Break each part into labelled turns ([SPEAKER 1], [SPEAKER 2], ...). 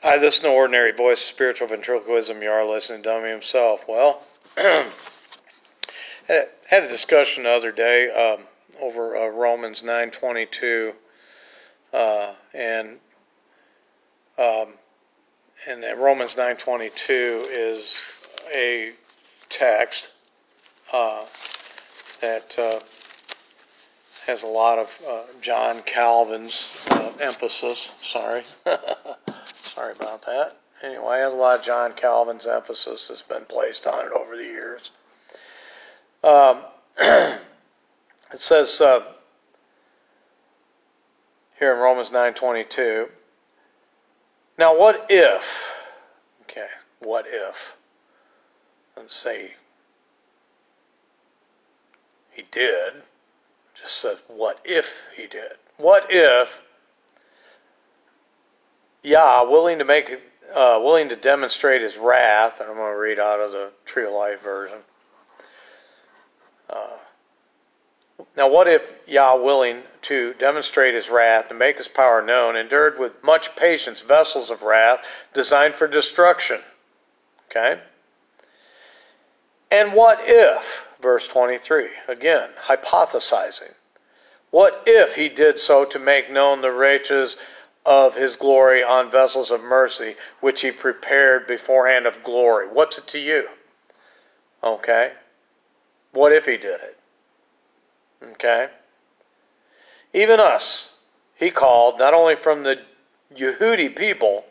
[SPEAKER 1] Hi, this is no ordinary voice of spiritual ventriloquism. You are listening to Dummy himself. Well, had a discussion the other day over Romans 9:22, and that Romans 9:22 is a text that has a lot of John Calvin's emphasis. Sorry. Sorry about that. Anyway, has a lot of John Calvin's emphasis that's been placed on it over the years. It says here in Romans 9:22, now what if, okay, what if, let's say he did, just said what if he did. What if Yah, willing to demonstrate his wrath, and I'm going to read out of the Tree of Life version. Now what if Yah, willing to demonstrate his wrath and make his power known, endured with much patience vessels of wrath designed for destruction? Okay? And what if, verse 23, again, hypothesizing, what if he did so to make known the riches of his glory on vessels of mercy, which he prepared beforehand of glory? What's it to you? Okay? What if he did it? Okay? Even us, he called, not only from the Yehudi people,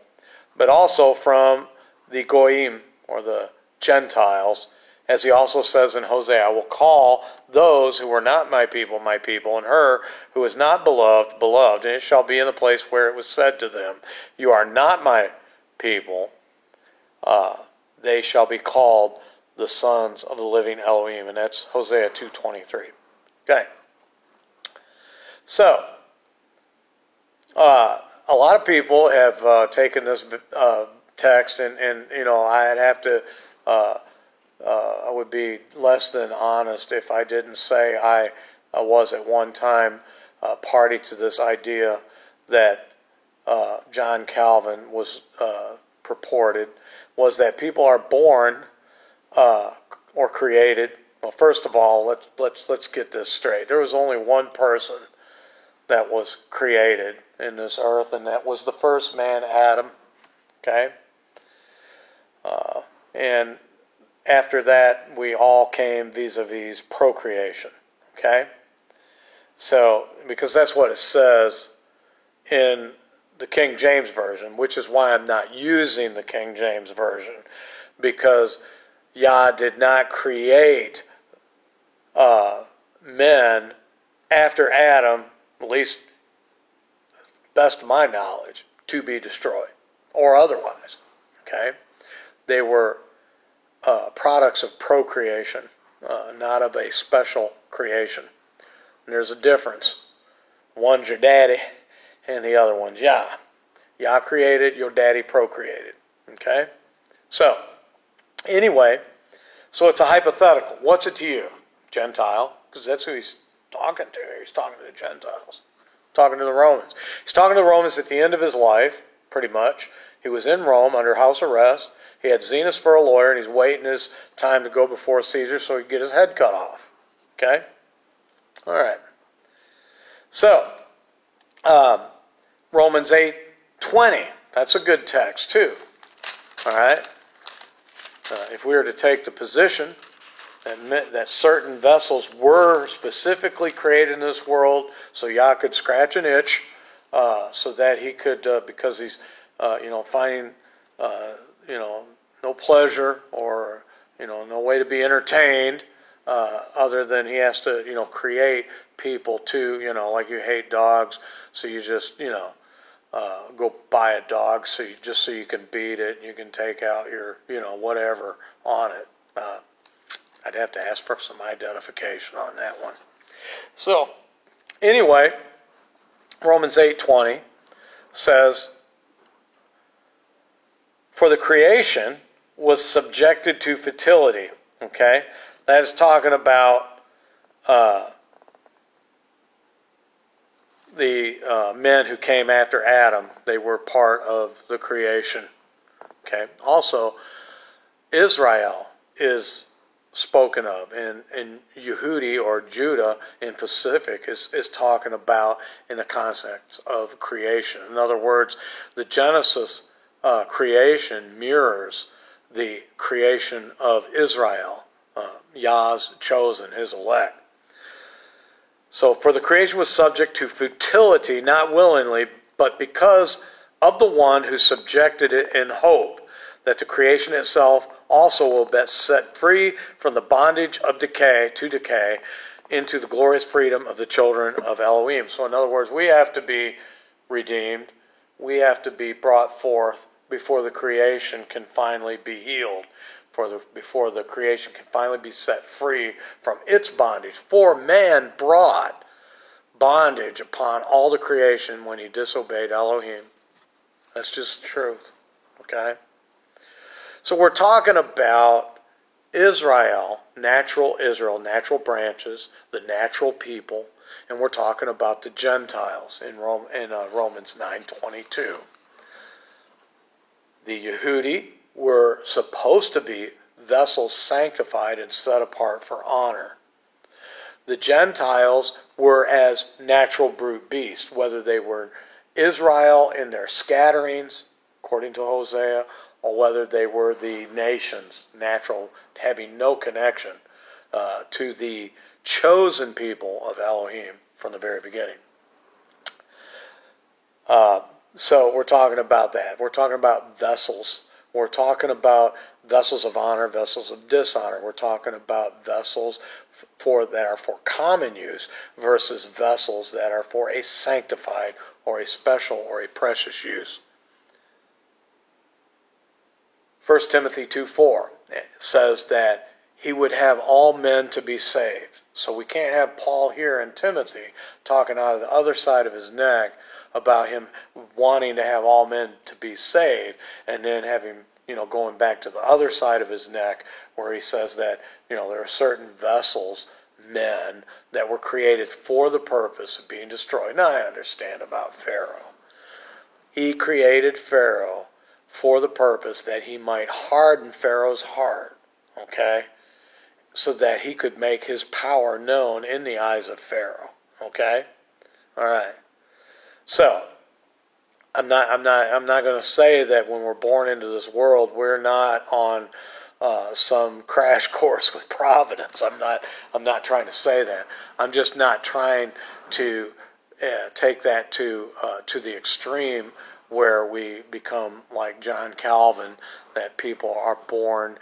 [SPEAKER 1] but also from the Goyim, or the Gentiles, as he also says in Hosea, I will call those who were not my people, and her who is not beloved, beloved. And it shall be in the place where it was said to them, you are not my people. They shall be called the sons of the living Elohim. And that's Hosea 2:23. Okay. So, a lot of people have taken this text and you know, I'd have to... I would be less than honest if I didn't say I was at one time party to this idea that John Calvin was purported, was that people are born or created. Well, first of all, let's get this straight. There was only one person that was created in this earth, and that was the first man, Adam. Okay, and after that, we all came vis-a-vis procreation, okay? So, because that's what it says in the King James Version, which is why I'm not using the King James Version, because Yah did not create men after Adam, at least best of my knowledge, to be destroyed, or otherwise, okay? They were products of procreation, not of a special creation. And there's a difference. One's your daddy, and the other one's Yah. Yah created, your daddy procreated. Okay? So, anyway, so it's a hypothetical. What's it to you? Gentile, because that's who he's talking to. He's talking to the Gentiles. Talking to the Romans. He's talking to the Romans at the end of his life, pretty much. He was in Rome under house arrest. He had Zenos for a lawyer, and he's waiting his time to go before Caesar so he could get his head cut off. Okay? All right. So, Romans 8:20. That's a good text, too. All right? If we were to take the position that certain vessels were specifically created in this world so Yah could scratch an itch, so that he could, because he's, finding... no pleasure or, no way to be entertained other than he has to, create people to, like you hate dogs, so you just, go buy a dog so you can beat it, and you can take out your, whatever on it. I'd have to ask for some identification on that one. So, anyway, Romans 8:20 says, for the creation was subjected to fertility. Okay? That is talking about men who came after Adam, they were part of the creation. Okay. Also, Israel is spoken of, and Yehudi or Judah in Pacific is talking about in the context of creation. In other words, the Genesis creation mirrors the creation of Israel, Yah's chosen, his elect. So, for the creation was subject to futility, not willingly, but because of the one who subjected it in hope that the creation itself also will be set free from the bondage of decay into the glorious freedom of the children of Elohim. So in other words, we have to be redeemed. We have to be brought forth before the creation can finally be healed, before the creation can finally be set free from its bondage. For man brought bondage upon all the creation when he disobeyed Elohim. That's just truth. Okay? So we're talking about Israel, natural branches, the natural people, and we're talking about the Gentiles in Romans 9:22. The Yehudi were supposed to be vessels sanctified and set apart for honor. The Gentiles were as natural brute beasts, whether they were Israel in their scatterings, according to Hosea, or whether they were the nations, natural, having no connection to the chosen people of Elohim from the very beginning. So we're talking about that. We're talking about vessels. We're talking about vessels of honor, vessels of dishonor. We're talking about vessels that are for common use versus vessels that are for a sanctified or a special or a precious use. 1 Timothy 2:4 says that he would have all men to be saved. So we can't have Paul here and Timothy talking out of the other side of his neck about him wanting to have all men to be saved, and then having, going back to the other side of his neck where he says that, there are certain vessels, men, that were created for the purpose of being destroyed. Now I understand about Pharaoh. He created Pharaoh for the purpose that he might harden Pharaoh's heart, okay, so that he could make his power known in the eyes of Pharaoh, okay? All right. So, I'm not going to say that when we're born into this world, we're not on some crash course with providence. I'm not trying to say that. I'm just not trying to take that to the extreme where we become like John Calvin, that people are born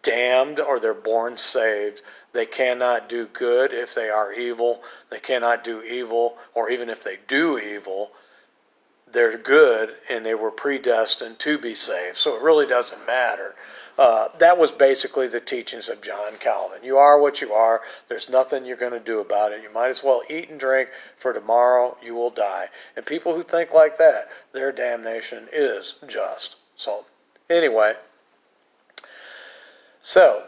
[SPEAKER 1] damned or they're born saved. They cannot do good if they are evil. They cannot do evil, or even if they do evil, they're good and they were predestined to be saved. So it really doesn't matter. That was basically the teachings of John Calvin. You are what you are. There's nothing you're going to do about it. You might as well eat and drink, for tomorrow you will die. And people who think like that, their damnation is just. So, anyway. So,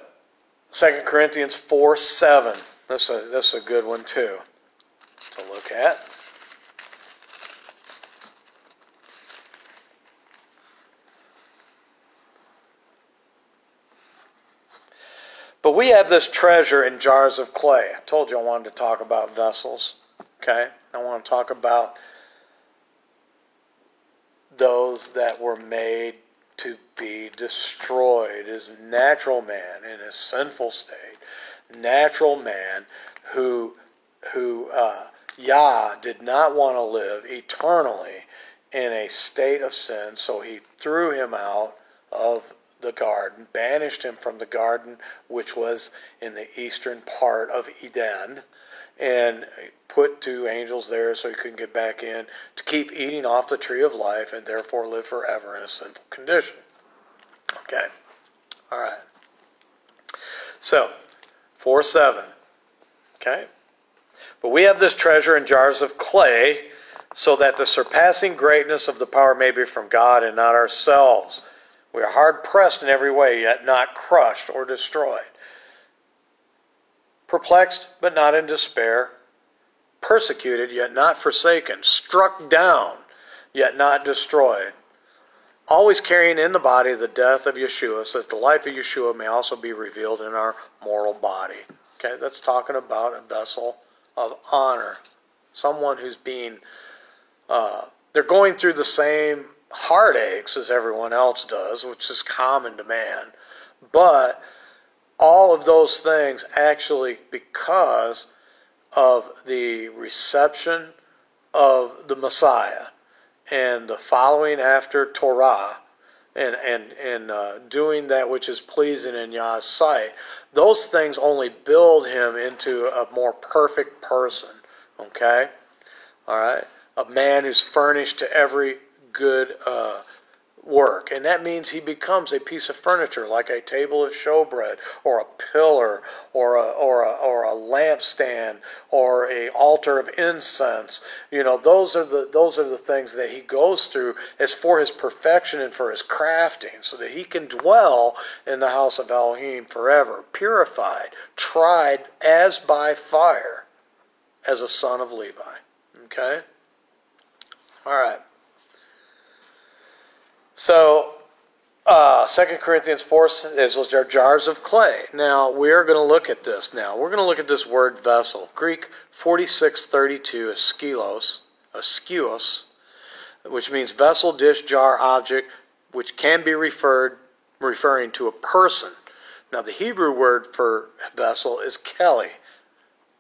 [SPEAKER 1] 2 Corinthians 4:7. This is a good one too to look at. But we have this treasure in jars of clay. I told you I wanted to talk about vessels. Okay? I want to talk about those that were made to be destroyed. Is natural man in his sinful state. Natural man who Yah did not want to live eternally in a state of sin, so he threw him out of the garden, banished him from the garden, which was in the eastern part of Eden, and put two angels there so he couldn't get back in, to keep eating off the tree of life and therefore live forever in a sinful condition. Okay. All right. So, 4:7. Okay. But we have this treasure in jars of clay, so that the surpassing greatness of the power may be from God and not ourselves. We are hard pressed in every way, yet not crushed or destroyed. Perplexed, but not in despair. persecuted, yet not forsaken, struck down, yet not destroyed, always carrying in the body the death of Yeshua, so that the life of Yeshua may also be revealed in our mortal body. Okay, that's talking about a vessel of honor. Someone who's being, they're going through the same heartaches as everyone else does, which is common to man. But all of those things actually because of the reception of the Messiah and the following after Torah and doing that which is pleasing in Yah's sight, those things only build him into a more perfect person, okay? All right? A man who's furnished to every good work. And that means he becomes a piece of furniture, like a table of showbread, or a pillar, or a lampstand, or a altar of incense. You know, those are the things that he goes through as for his perfection and for his crafting, so that he can dwell in the house of Elohim forever, purified, tried as by fire, as a son of Levi. Okay? All right. So, 2 Corinthians 4 is our jars of clay. Now, we are going to look at this now. We're going to look at this word vessel. Greek 4632 is skios, which means vessel, dish, jar, object, which can be referring to a person. Now, the Hebrew word for vessel is keli,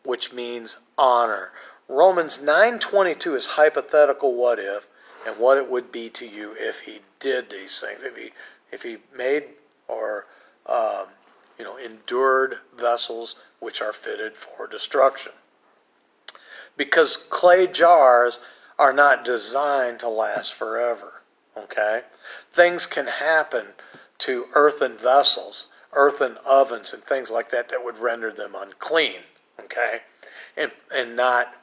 [SPEAKER 1] which means honor. Romans 9:22 is hypothetical what if, and what it would be to you if he did these things, if he made or endured vessels which are fitted for destruction. Because clay jars are not designed to last forever. Okay, things can happen to earthen vessels, earthen ovens, and things like that would render them unclean. Okay, and not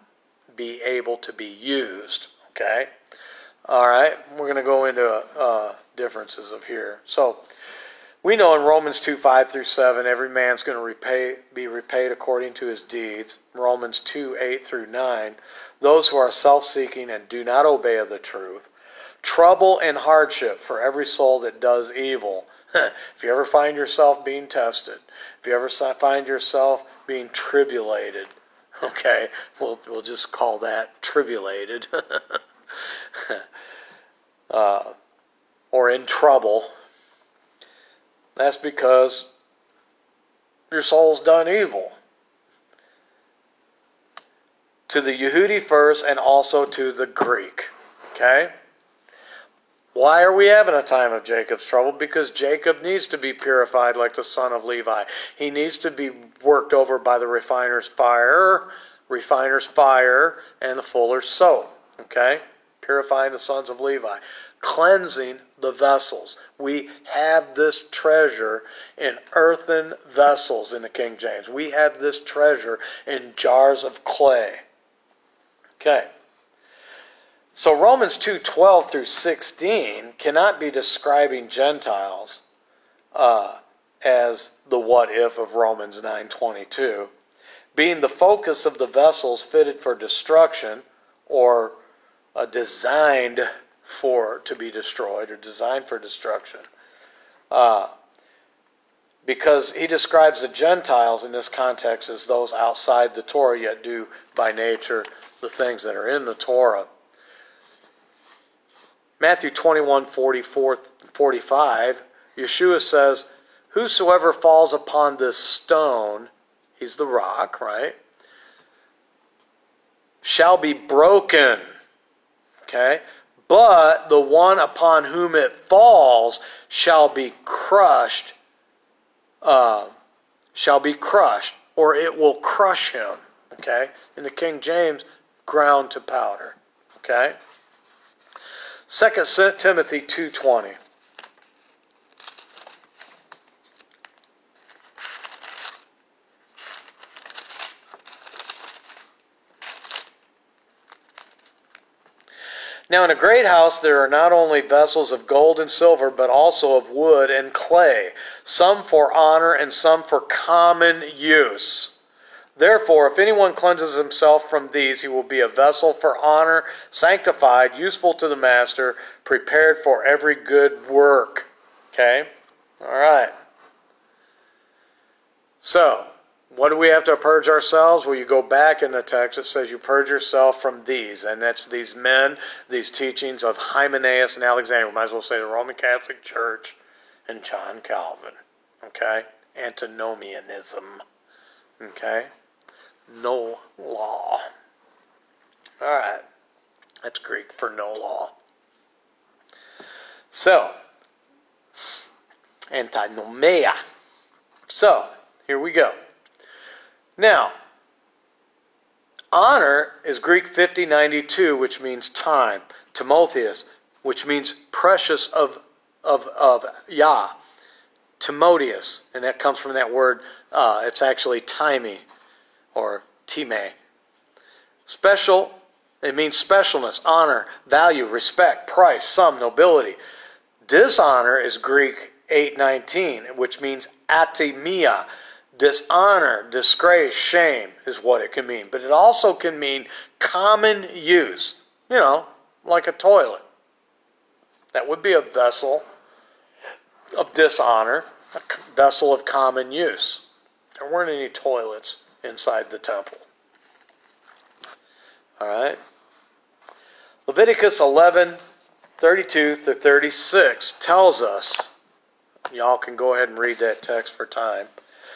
[SPEAKER 1] be able to be used. Okay. All right, we're going to go into differences of here. So, we know in Romans 2:5-7, every man's going to be repaid according to his deeds. Romans 2:8-9, those who are self-seeking and do not obey the truth. Trouble and hardship for every soul that does evil. If you ever find yourself being tested, if you ever find yourself being tribulated, okay, we'll just call that tribulated. Or in trouble, that's because your soul's done evil. To the Yehudi first and also to the Greek. Okay? Why are we having a time of Jacob's trouble? Because Jacob needs to be purified like the son of Levi. He needs to be worked over by the refiner's fire, and the fuller's soap. Okay? Purifying the sons of Levi. Cleansing the vessels. We have this treasure in earthen vessels in the King James. We have this treasure in jars of clay. Okay. So Romans 2:12-16 cannot be describing Gentiles as the what if of Romans 9:22, being the focus of the vessels fitted for destruction or designed to be destroyed or designed for destruction. Because he describes the Gentiles in this context as those outside the Torah, yet do by nature the things that are in the Torah. Matthew 21:44-45, Yeshua says, whosoever falls upon this stone, he's the rock, right, shall be broken. Okay? But the one upon whom it falls shall be crushed, or it will crush him. Okay? In the King James, ground to powder. Okay? 2 Timothy 2:20. Now in a great house there are not only vessels of gold and silver, but also of wood and clay, some for honor and some for common use. Therefore, if anyone cleanses himself from these, he will be a vessel for honor, sanctified, useful to the master, prepared for every good work. Okay? All right. So, what do we have to purge ourselves? Well, you go back in the text, it says you purge yourself from these, and that's these men, these teachings of Hymenaeus and Alexander. We might as well say the Roman Catholic Church and John Calvin. Okay? Antinomianism. Okay? No law. All right. That's Greek for no law. So, antinomia. So, here we go. Now, honor is Greek 5092, which means time. Timotheus, which means precious of Yah. Timotheus, and that comes from that word, it's actually timey, or time. Special, it means specialness, honor, value, respect, price, sum, nobility. Dishonor is Greek 819, which means atimia. Dishonor, disgrace, shame is what it can mean. But it also can mean common use. You know, like a toilet. That would be a vessel of dishonor, a vessel of common use. There weren't any toilets inside the temple. All right. Leviticus 11:32-36 tells us, y'all can go ahead and read that text for time.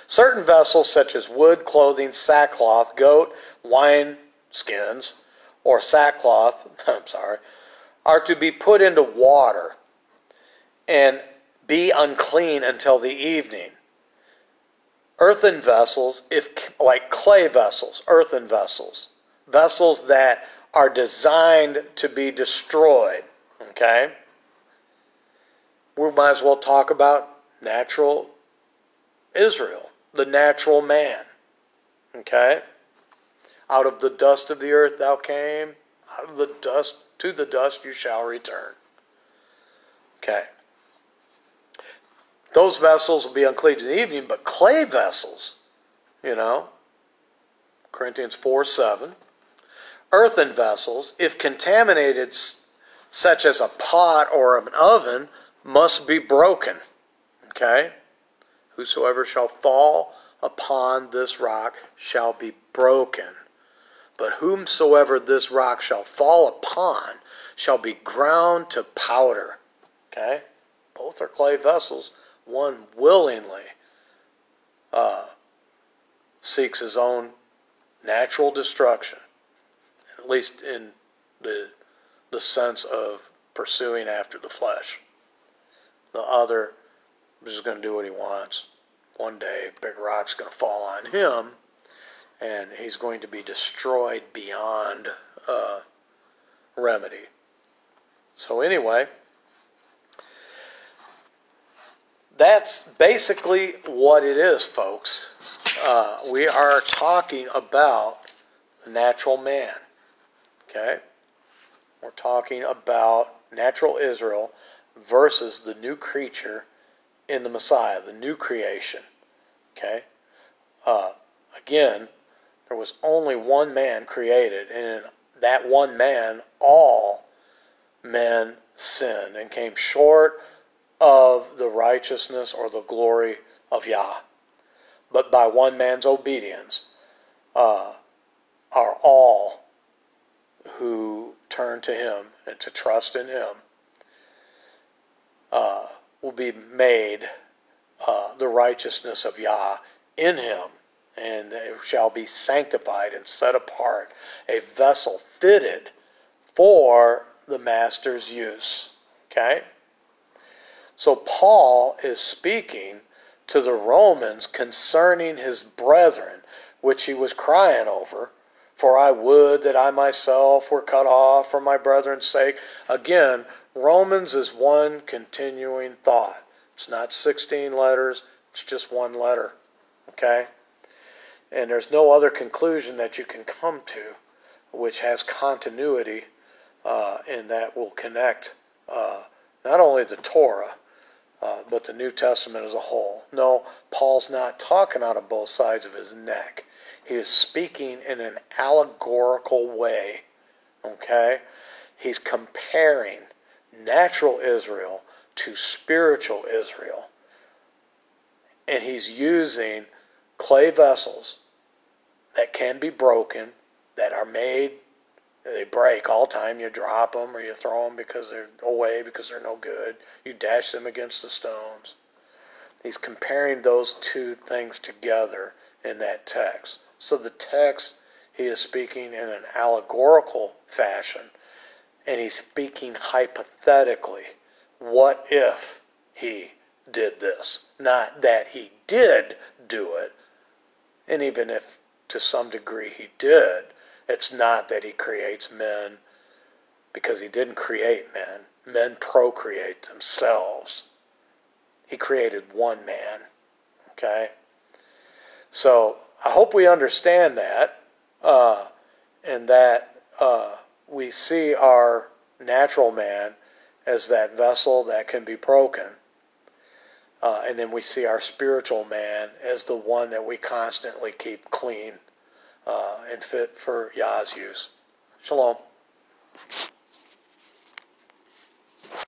[SPEAKER 1] Certain vessels such as wood, clothing, sackcloth, goat, wine skins, or sackcloth, are to be put into water and be unclean until the evening. Earthen vessels, like clay vessels, earthen vessels, vessels that are designed to be destroyed. Okay? We might as well talk about natural Israel, the natural man. Okay? Out of the dust of the earth thou came, out of the dust, to the dust you shall return. Okay. Those vessels will be unclean to the evening, but clay vessels, Corinthians 4:7, earthen vessels, if contaminated, such as a pot or an oven, must be broken. Okay? Whosoever shall fall upon this rock shall be broken. But whomsoever this rock shall fall upon shall be ground to powder. Okay? Both are clay vessels. One willingly seeks his own natural destruction, at least in the sense of pursuing after the flesh. The other is just going to do what he wants. One day, a big rock's going to fall on him, and he's going to be destroyed beyond remedy. So anyway, that's basically what it is, folks. We are talking about the natural man. Okay? We're talking about natural Israel versus the new creature in the Messiah, the new creation. Okay? Again, there was only one man created, and in that one man, all men sinned and came short of the righteousness or the glory of Yah. But by one man's obedience are all who turn to him and to trust in him will be made the righteousness of Yah in him, and they shall be sanctified and set apart, a vessel fitted for the master's use. Okay? So Paul is speaking to the Romans concerning his brethren, which he was crying over, for I would that I myself were cut off for my brethren's sake. Again, Romans is one continuing thought. It's not 16 letters, it's just one letter. Okay? And there's no other conclusion that you can come to which has continuity and that will connect not only the Torah, but the New Testament as a whole. No, Paul's not talking out of both sides of his neck. He is speaking in an allegorical way. Okay? He's comparing natural Israel to spiritual Israel. And he's using clay vessels that can be broken, that are made, they break all the time. You drop them or you throw them because they're away, because they're no good. You dash them against the stones. He's comparing those two things together in that text. So the text, he is speaking in an allegorical fashion, and he's speaking hypothetically. What if he did this? Not that he did do it. And even if to some degree he did, it's not that he creates men, because he didn't create men. Men procreate themselves. He created one man. Okay? So I hope we understand that, and that we see our natural man as that vessel that can be broken. And then we see our spiritual man as the one that we constantly keep clean and fit for Yah's use. Shalom.